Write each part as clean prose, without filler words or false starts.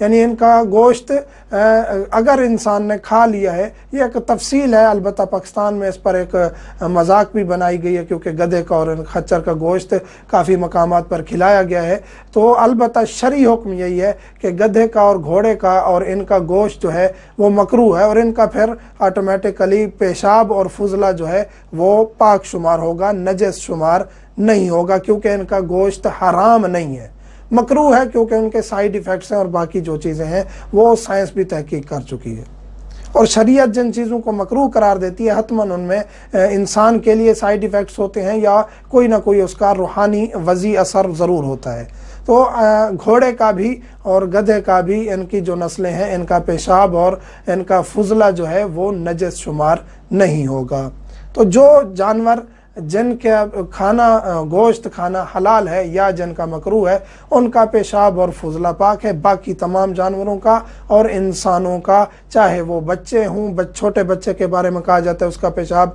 یعنی ان کا گوشت اگر انسان نے کھا لیا ہے، یہ ایک تفصیل ہے، البتہ پاکستان میں اس پر ایک مذاق بھی بنائی گئی ہے کیونکہ گدھے کا اور خچر کا گوشت کافی مقامات پر کھلایا گیا ہے۔ تو البتہ شرعی حکم یہی ہے کہ گدھے کا اور گھوڑے کا اور ان کا گوشت جو ہے وہ مکروہ ہے، اور ان کا پھر آٹومیٹکلی پیشاب اور فضلہ جو ہے وہ پاک شمار ہوگا، نجس شمار نہیں ہوگا، کیونکہ ان کا گوشت حرام نہیں ہے، مکروہ ہے کیونکہ ان کے سائیڈ ایفیکٹس ہیں اور باقی جو چیزیں ہیں وہ سائنس بھی تحقیق کر چکی ہے۔ اور شریعت جن چیزوں کو مکروہ قرار دیتی ہے حتماً ان میں انسان کے لیے سائیڈ ایفیکٹس ہوتے ہیں یا کوئی نہ کوئی اس کا روحانی وضعی اثر ضرور ہوتا ہے۔ تو گھوڑے کا بھی اور گدھے کا بھی ان کی جو نسلیں ہیں ان کا پیشاب اور ان کا فضلہ جو ہے وہ نجس شمار نہیں ہوگا۔ تو جو جانور جن کا گوشت کھانا حلال ہے یا جن کا مکروہ ہے ان کا پیشاب اور فضلہ پاک ہے، باقی تمام جانوروں کا اور انسانوں کا، چاہے وہ بچے ہوں، چھوٹے بچے کے بارے میں کہا جاتا ہے اس کا پیشاب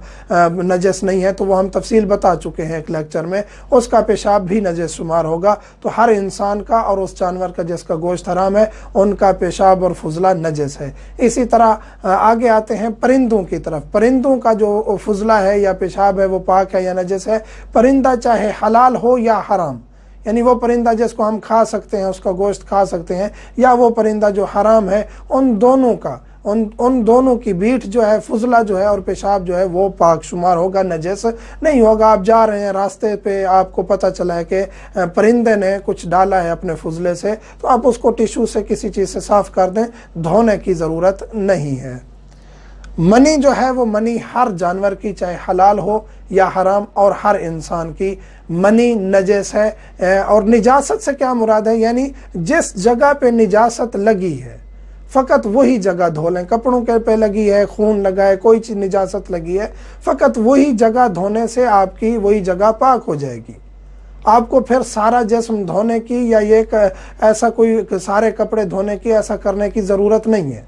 نجس نہیں ہے، تو وہ ہم تفصیل بتا چکے ہیں ایک لیکچر میں، اس کا پیشاب بھی نجس شمار ہوگا۔ تو ہر انسان کا اور اس جانور کا جس کا گوشت حرام ہے ان کا پیشاب اور فضلہ نجس ہے۔ اسی طرح آگے آتے ہیں پرندوں کی طرف۔ پرندوں کا جو فضلہ ہے یا پیشاب ہے وہ پاک ہے یا نجس ہے۔ پرندہ چاہے حلال ہو یا حرام، یعنی وہ پرندہ جس کو ہم کھا سکتے ہیں، اس کا گوشت کھا سکتے ہیں، یا وہ پرندہ جو حرام ہے، ان دونوں کی بیٹ جو ہے، فضلہ جو ہے اور پیشاب جو ہے وہ پاک شمار ہوگا، نجس نہیں ہوگا۔ آپ جا رہے ہیں راستے پہ، آپ کو پتہ چلا ہے کہ پرندے نے کچھ ڈالا ہے اپنے فضلے سے، تو آپ اس کو ٹیشو سے کسی چیز سے صاف کر دیں، دھونے کی ضرورت نہیں ہے۔ منی جو ہے وہ منی ہر جانور کی چاہے حلال ہو یا حرام، اور ہر انسان کی منی نجس ہے۔ اور نجاست سے کیا مراد ہے؟ یعنی جس جگہ پہ نجاست لگی ہے فقط وہی جگہ دھو لیں۔ کپڑوں کے پہ لگی ہے، خون لگا ہے، کوئی چیز نجاست لگی ہے، فقط وہی جگہ دھونے سے آپ کی وہی جگہ پاک ہو جائے گی۔ آپ کو پھر سارا جسم دھونے کی یا یہ ایسا کوئی سارے کپڑے دھونے کی ایسا کرنے کی ضرورت نہیں ہے۔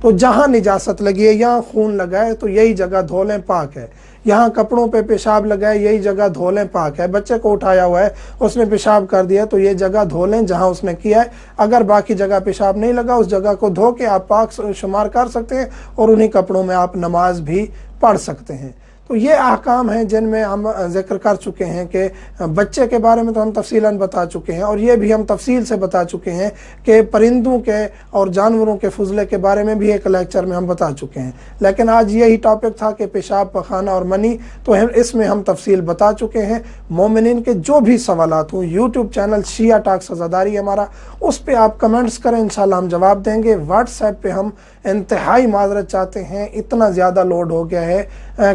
تو جہاں نجاست لگی ہے، یہاں خون لگا ہے تو یہی جگہ دھو لیں، پاک ہے۔ یہاں کپڑوں پہ پیشاب لگا ہے، یہی جگہ دھو لیں، پاک ہے۔ بچے کو اٹھایا ہوا ہے، اس نے پیشاب کر دیا تو یہ جگہ دھو لیں جہاں اس نے کیا ہے۔ اگر باقی جگہ پیشاب نہیں لگا، اس جگہ کو دھو کے آپ پاک شمار کر سکتے ہیں اور انہی کپڑوں میں آپ نماز بھی پڑھ سکتے ہیں۔ تو یہ احکام ہیں جن میں ہم ذکر کر چکے ہیں کہ بچے کے بارے میں تو ہم تفصیلاً بتا چکے ہیں، اور یہ بھی ہم تفصیل سے بتا چکے ہیں کہ پرندوں کے اور جانوروں کے فضلے کے بارے میں بھی ایک لیکچر میں ہم بتا چکے ہیں۔ لیکن آج یہی ٹاپک تھا کہ پیشاب، پخانہ اور منی، تو اس میں ہم تفصیل بتا چکے ہیں۔ مومنین کے جو بھی سوالات ہوں، یوٹیوب چینل شیعہ ٹاکس عزاداری ہمارا، اس پہ آپ کمنٹس کریں، انشاءاللہ ہم جواب دیں گے۔ واٹس ایپ پہ ہم انتہائی معذرت چاہتے ہیں، اتنا زیادہ لوڈ ہو گیا ہے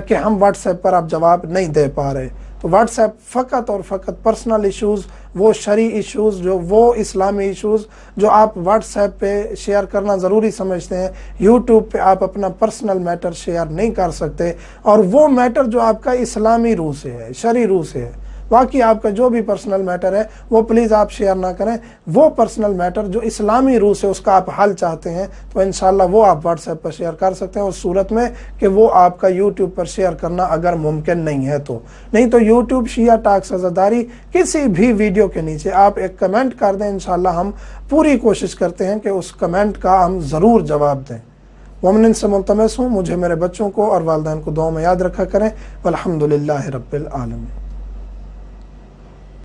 کہ ہم واٹس ایپ پر آپ جواب نہیں دے پا رہے۔ تو واٹس ایپ فقط اور فقط پرسنل ایشوز، وہ شرعی ایشوز، وہ اسلامی ایشوز جو آپ واٹس ایپ پہ شیئر کرنا ضروری سمجھتے ہیں، یوٹیوب پہ آپ اپنا پرسنل میٹر شیئر نہیں کر سکتے، اور وہ میٹر جو آپ کا اسلامی روح سے ہے، شرعی روح سے ہے۔ باقی آپ کا جو بھی پرسنل میٹر ہے وہ پلیز آپ شیئر نہ کریں۔ وہ پرسنل میٹر جو اسلامی روح سے اس کا آپ حل چاہتے ہیں تو انشاءاللہ وہ آپ واٹس ایپ پر شیئر کر سکتے ہیں، اس صورت میں کہ وہ آپ کا یوٹیوب پر شیئر کرنا اگر ممکن نہیں ہے تو۔ نہیں تو یوٹیوب شیعہ ٹاکس عزاداری کسی بھی ویڈیو کے نیچے آپ ایک کمنٹ کر دیں، انشاءاللہ ہم پوری کوشش کرتے ہیں کہ اس کمنٹ کا ہم ضرور جواب دیں۔ مومنین سے ملتمس ہوں، مجھے، میرے بچوں کو اور والدین کو دعاؤں میں یاد رکھا کریں۔ والحمدللہ رب العالمین۔